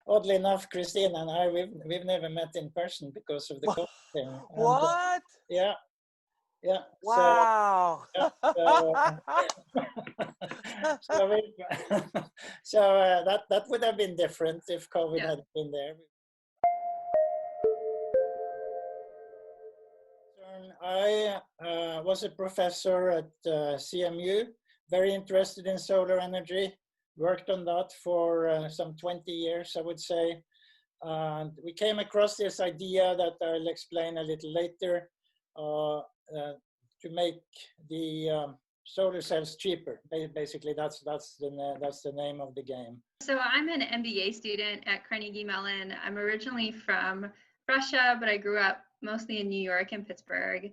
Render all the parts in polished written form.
oddly enough, Christina and I, we've never met in person because of the COVID thing. And What? yeah, yeah. So Wow. yeah, so, so, so that would have been different if COVID Yeah. had been there. I was a professor at CMU, very interested in solar energy, worked on that for some 20 years, I would say. And we came across this idea that I'll explain a little later to make the solar cells cheaper. Basically, that's the name of the game. So I'm an MBA student at Carnegie Mellon. I'm originally from Russia, but I grew up mostly in New York and Pittsburgh.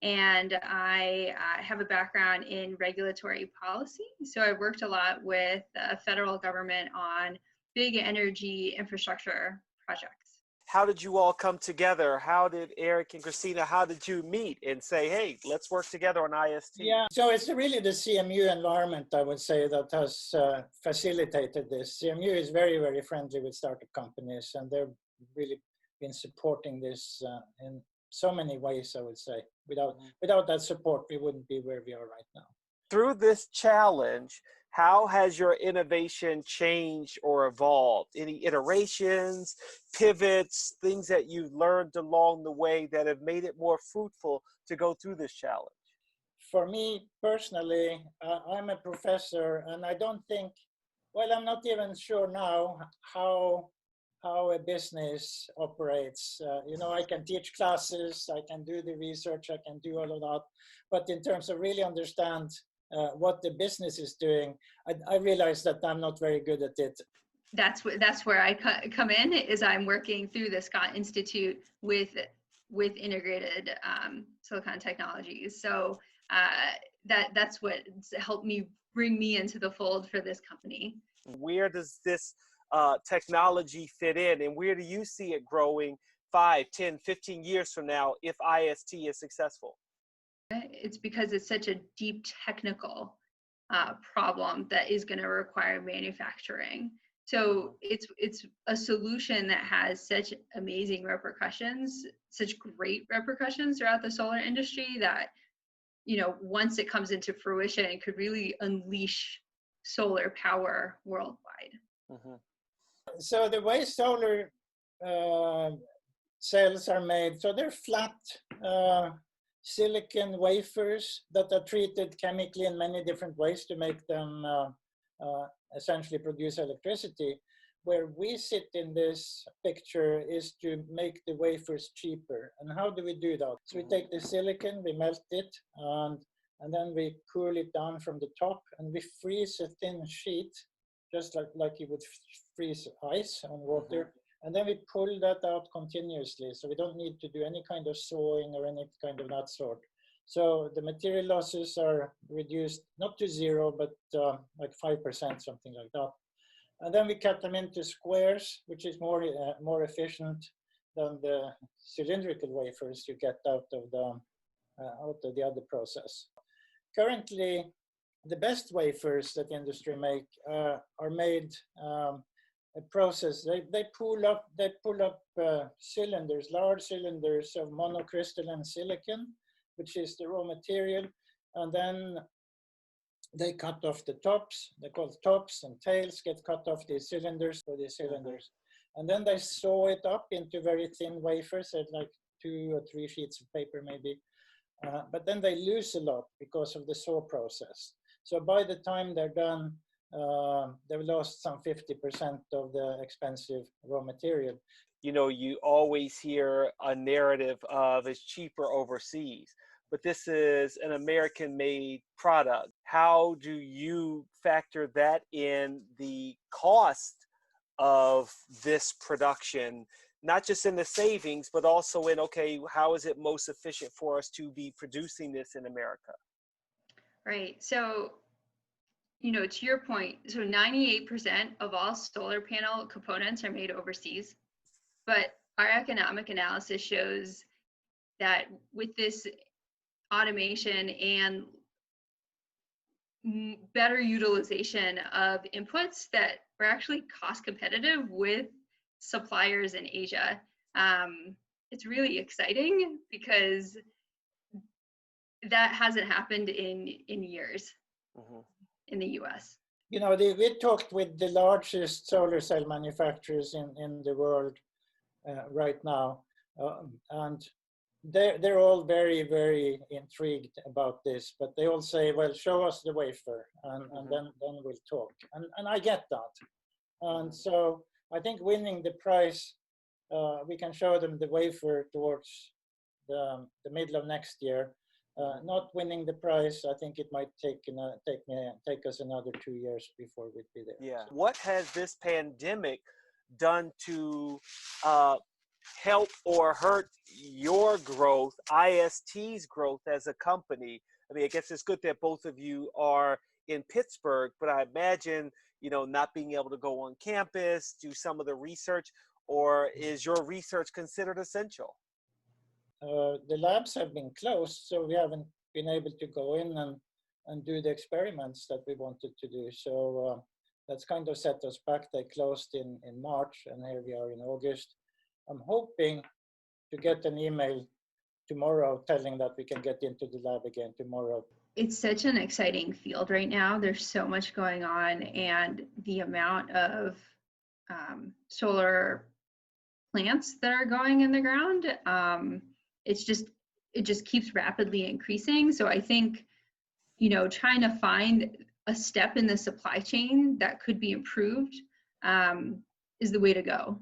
And I have a background in regulatory policy. So I worked a lot with the federal government on big energy infrastructure projects. How did you all come together? How did Eric and Christina, how did you meet and say, hey, let's work together on IST? Yeah, so it's really the CMU environment, I would say, that has facilitated this. CMU is very, very friendly with startup companies, and they've really been supporting this in so many ways, I would say. Without that support, we wouldn't be where we are right now. Through this challenge, how has your innovation changed or evolved? Any iterations, pivots, things that you learned along the way that have made it more fruitful to go through this challenge? For me personally, I'm a professor, and I don't think, well, I'm not even sure now how a business operates. You know, I can teach classes, I can do the research, I can do all of that, but in terms of really understand what the business is doing, I realize that I'm not very good at it. That's where I come in, is I'm working through the Scott Institute with integrated silicon technologies. So that's what helped me bring me into the fold for this company. Where does this technology fit in, and where do you see it growing 5, 10, 15 years from now if IST is successful? It's because it's such a deep technical problem that is going to require manufacturing. So it's a solution that has such amazing repercussions, such great repercussions throughout the solar industry that, you know, once it comes into fruition, it could really unleash solar power worldwide. Mm-hmm. So the way solar cells are made, so they're flat silicon wafers that are treated chemically in many different ways to make them essentially produce electricity. Where we sit in this picture is to make the wafers cheaper. And how do we do that? So we take the silicon, we melt it, and then we cool it down from the top, and we freeze a thin sheet, just like you would freeze ice on water. And then we pull that out continuously. So we don't need to do any kind of sawing or any kind of that sort. So the material losses are reduced, not to zero, but like 5%, something like that. And then we cut them into squares, which is more efficient than the cylindrical wafers you get out of the other process. Currently, the best wafers that industry make are made a process. They pull up cylinders, large cylinders of monocrystalline silicon, which is the raw material, and then they cut off the tops. They're called tops, and tails get cut off the cylinders for the cylinders, and then they saw it up into very thin wafers, at like 2 or 3 sheets of paper maybe. But then they lose a lot because of the saw process. So by the time they're done, they've lost some 50% of the expensive raw material. You know, you always hear a narrative of it's cheaper overseas, but this is an American-made product. How do you factor that in the cost of this production, not just in the savings, but also in, okay, how is it most efficient for us to be producing this in America? Right. So, you know, to your point, so 98% of all solar panel components are made overseas, but our economic analysis shows that with this automation and better utilization of inputs, that we're actually cost competitive with suppliers in Asia. It's really exciting because that hasn't happened in years in the US. You know, we talked with the largest solar cell manufacturers in the world right now, and they're all very, very intrigued about this, but they all say, well, show us the wafer, and then we'll talk. And I get that. And so I think winning the prize, we can show them the wafer towards the middle of next year. Not winning the prize, I think it might take us another 2 years before we'd be there. Yeah. What has this pandemic done to help or hurt your growth, IST's growth as a company? I mean, I guess it's good that both of you are in Pittsburgh, but I imagine, you know, not being able to go on campus, do some of the research, or is your research considered essential? The labs have been closed, so we haven't been able to go in and do the experiments that we wanted to do. So that's kind of set us back. They closed in March, and here we are in August. I'm hoping to get an email tomorrow telling that we can get into the lab again tomorrow. It's such an exciting field right now. There's so much going on, and the amount of solar plants that are going in the ground, it just keeps rapidly increasing. So I think, you know, trying to find a step in the supply chain that could be improved is the way to go.